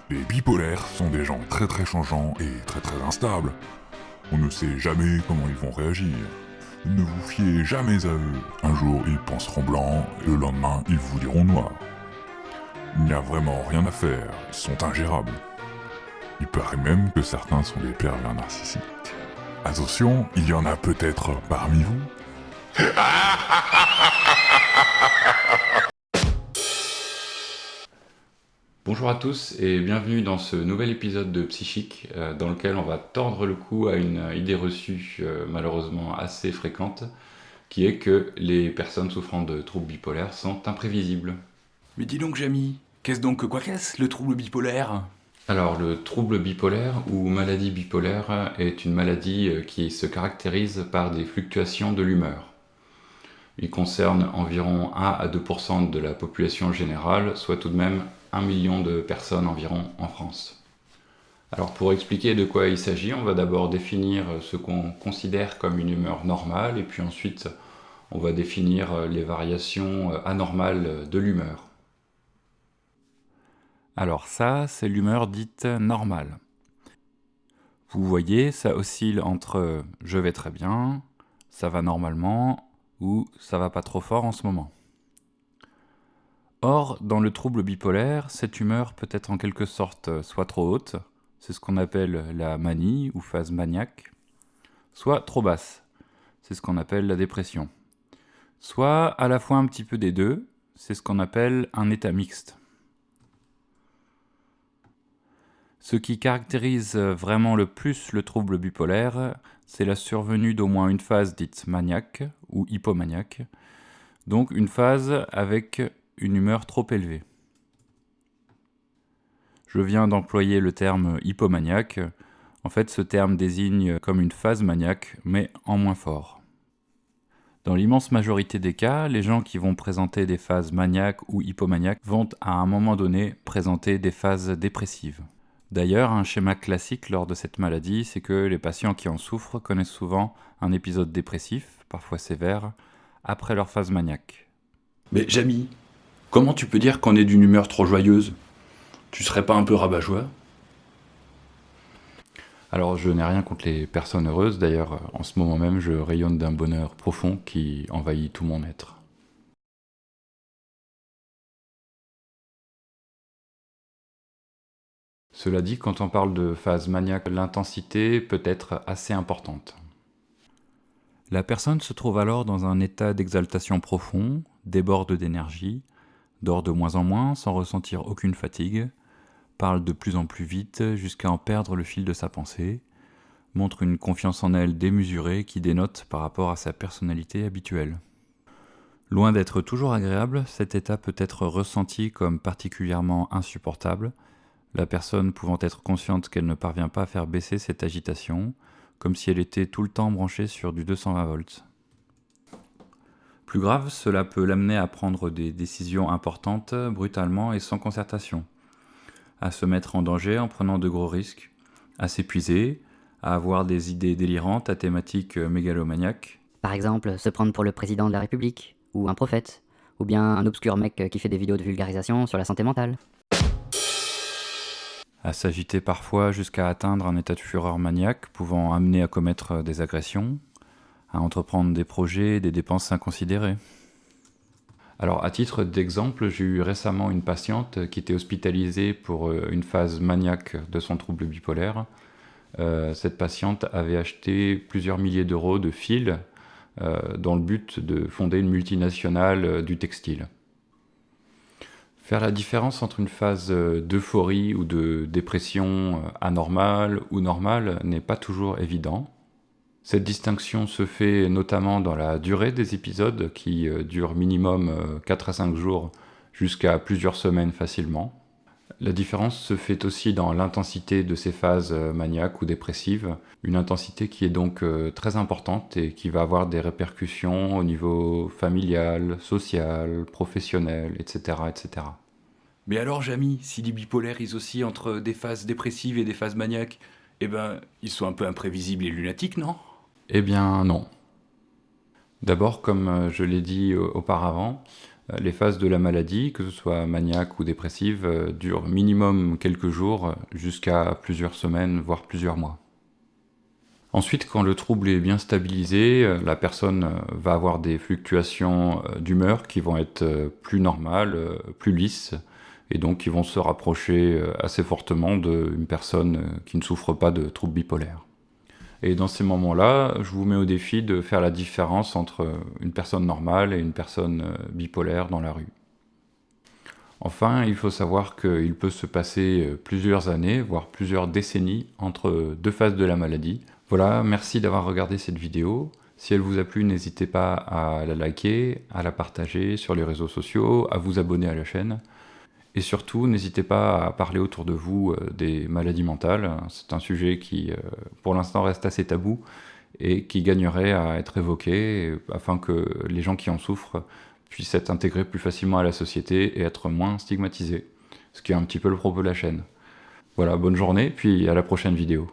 Les bipolaires sont des gens très très changeants et très très instables. On ne sait jamais comment ils vont réagir. Ne vous fiez jamais à eux. Un jour ils penseront blanc et le lendemain ils vous diront noir. Il n'y a vraiment rien à faire, ils sont ingérables. Il paraît même que certains sont des pervers narcissiques. Attention, il y en a peut-être parmi vous. Bonjour à tous et bienvenue dans ce nouvel épisode de Psychique dans lequel on va tordre le cou à une idée reçue malheureusement assez fréquente qui est que les personnes souffrant de troubles bipolaires sont imprévisibles. Mais dis donc, Jamy, qu'est-ce donc que quoi qu'est-ce, le trouble bipolaire? Alors le trouble bipolaire ou maladie bipolaire est une maladie qui se caractérise par des fluctuations de l'humeur. Il concerne environ 1 à 2% de la population générale, soit tout de même 1 million de personnes environ en France. Alors pour expliquer de quoi il s'agit, on va d'abord définir ce qu'on considère comme une humeur normale et puis ensuite on va définir les variations anormales de l'humeur. Alors ça, c'est l'humeur dite normale. Vous voyez, ça oscille entre « je vais très bien »,« ça va normalement » ou « ça va pas trop fort en ce moment ». Or, dans le trouble bipolaire, cette humeur peut être en quelque sorte soit trop haute, c'est ce qu'on appelle la manie ou phase maniaque, soit trop basse, c'est ce qu'on appelle la dépression. Soit à la fois un petit peu des deux, c'est ce qu'on appelle un état mixte. Ce qui caractérise vraiment le plus le trouble bipolaire, c'est la survenue d'au moins une phase dite maniaque ou hypomaniaque, donc une phase avec une humeur trop élevée. Je viens d'employer le terme hypomaniaque. En fait, ce terme désigne comme une phase maniaque, mais en moins fort. Dans l'immense majorité des cas, les gens qui vont présenter des phases maniaques ou hypomaniaques vont à un moment donné présenter des phases dépressives. D'ailleurs, un schéma classique lors de cette maladie, c'est que les patients qui en souffrent connaissent souvent un épisode dépressif, parfois sévère, après leur phase maniaque. Mais Jamy, comment tu peux dire qu'on est d'une humeur trop joyeuse? Tu serais pas un peu rabat-joie? Alors je n'ai rien contre les personnes heureuses, d'ailleurs en ce moment même je rayonne d'un bonheur profond qui envahit tout mon être. Cela dit, quand on parle de phase maniaque, l'intensité peut être assez importante. La personne se trouve alors dans un état d'exaltation profond, déborde d'énergie, dort de moins en moins sans ressentir aucune fatigue, parle de plus en plus vite jusqu'à en perdre le fil de sa pensée, montre une confiance en elle démesurée qui dénote par rapport à sa personnalité habituelle. Loin d'être toujours agréable, cet état peut être ressenti comme particulièrement insupportable, la personne pouvant être consciente qu'elle ne parvient pas à faire baisser cette agitation, comme si elle était tout le temps branchée sur du 220 volts. Plus grave, cela peut l'amener à prendre des décisions importantes brutalement et sans concertation, à se mettre en danger en prenant de gros risques, à s'épuiser, à avoir des idées délirantes à thématique mégalomaniaque. Par exemple, se prendre pour le président de la République, ou un prophète, ou bien un obscur mec qui fait des vidéos de vulgarisation sur la santé mentale. À s'agiter parfois jusqu'à atteindre un état de fureur maniaque pouvant amener à commettre des agressions, à entreprendre des projets et des dépenses inconsidérées. Alors à titre d'exemple, j'ai eu récemment une patiente qui était hospitalisée pour une phase maniaque de son trouble bipolaire. Cette patiente avait acheté plusieurs milliers d'euros de fils dans le but de fonder une multinationale du textile. Faire la différence entre une phase d'euphorie ou de dépression anormale ou normale n'est pas toujours évident. Cette distinction se fait notamment dans la durée des épisodes qui durent minimum 4 à 5 jours jusqu'à plusieurs semaines facilement. La différence se fait aussi dans l'intensité de ces phases maniaques ou dépressives, une intensité qui est donc très importante et qui va avoir des répercussions au niveau familial, social, professionnel, etc. etc. Mais alors, Jamy, si les bipolaires ils oscillent entre des phases dépressives et des phases maniaques, ils sont un peu imprévisibles et lunatiques, non? Eh bien non. D'abord, comme je l'ai dit auparavant, Les phases de la maladie, que ce soit maniaque ou dépressive, durent minimum quelques jours jusqu'à plusieurs semaines, voire plusieurs mois. Ensuite, quand le trouble est bien stabilisé, la personne va avoir des fluctuations d'humeur qui vont être plus normales, plus lisses, et donc qui vont se rapprocher assez fortement d'une personne qui ne souffre pas de trouble bipolaire. Et dans ces moments-là, je vous mets au défi de faire la différence entre une personne normale et une personne bipolaire dans la rue. Enfin, il faut savoir qu'il peut se passer plusieurs années, voire plusieurs décennies, entre deux phases de la maladie. Voilà, merci d'avoir regardé cette vidéo. Si elle vous a plu, n'hésitez pas à la liker, à la partager sur les réseaux sociaux, à vous abonner à la chaîne. Et surtout, n'hésitez pas à parler autour de vous des maladies mentales. C'est un sujet qui, pour l'instant, reste assez tabou et qui gagnerait à être évoqué afin que les gens qui en souffrent puissent être intégrés plus facilement à la société et être moins stigmatisés. Ce qui est un petit peu le propos de la chaîne. Voilà, bonne journée, puis à la prochaine vidéo.